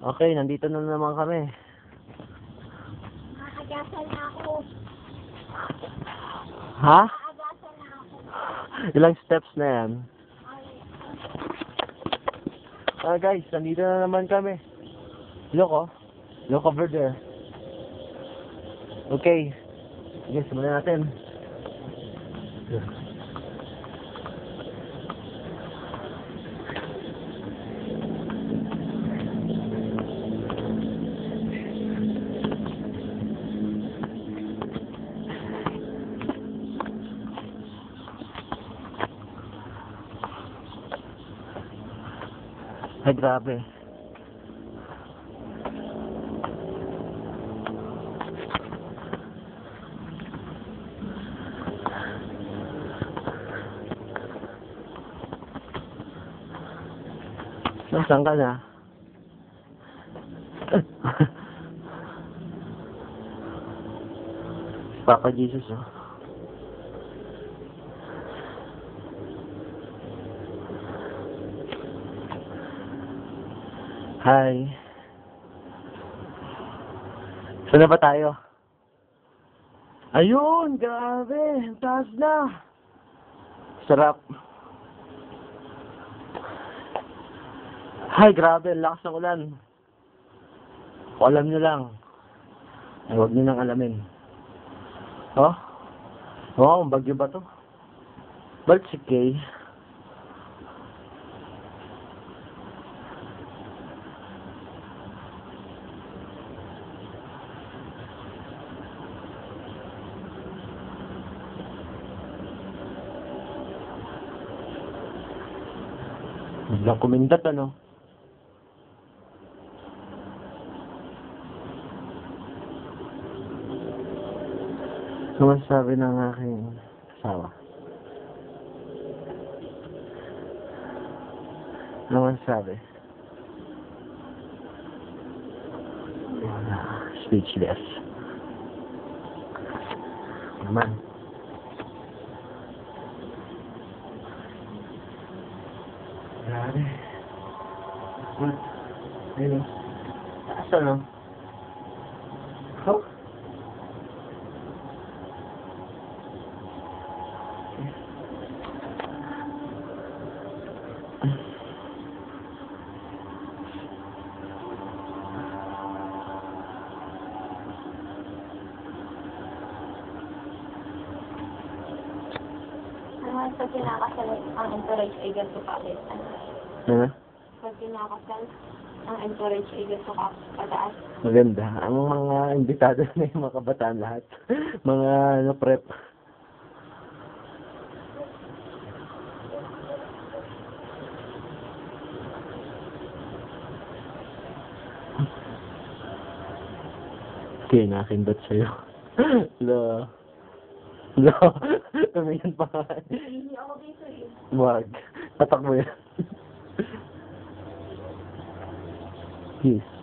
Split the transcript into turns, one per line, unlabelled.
Okay, nandito na naman kami.
Nakagasan na ako.
Ha?
Nakagasan na ako.
Ilang steps na yan? Guys, nandito na naman kami. Look, oh. Look over there. Okay. Sige, simulan natin. Ay, grabe. Nasaan ka na? Papa Jesus, oh. Hi. Saan na ba tayo? Ayun, grabe. Ang taas na. Sarap. Hi, grabe. Ang lakas ng ulan. Kung alam nyo lang. Ay, huwag nyo nang alamin. Oh? Oh, ang bagyo ba to? But it's okay. Biglang kumindat, ano? Ano sabi ng aking asawa? Ano sabi? Speechless. Naman. Grabe. What? Ayun. Taas, ano? Oh?
Pag kinakasal ang encourage ay ganito ka ulit.
Ano?
Pag kinakasal ang encourage ay ganito ka pataas.
Maganda. Ang mga imbitado na yung mga kabataan lahat. Mga ano, prep. Okay, nakindot sa'yo. Lo. Lo. Tumingin pa.
Hindi ako dito eh.
Wag. Tatak mo yan. Peace.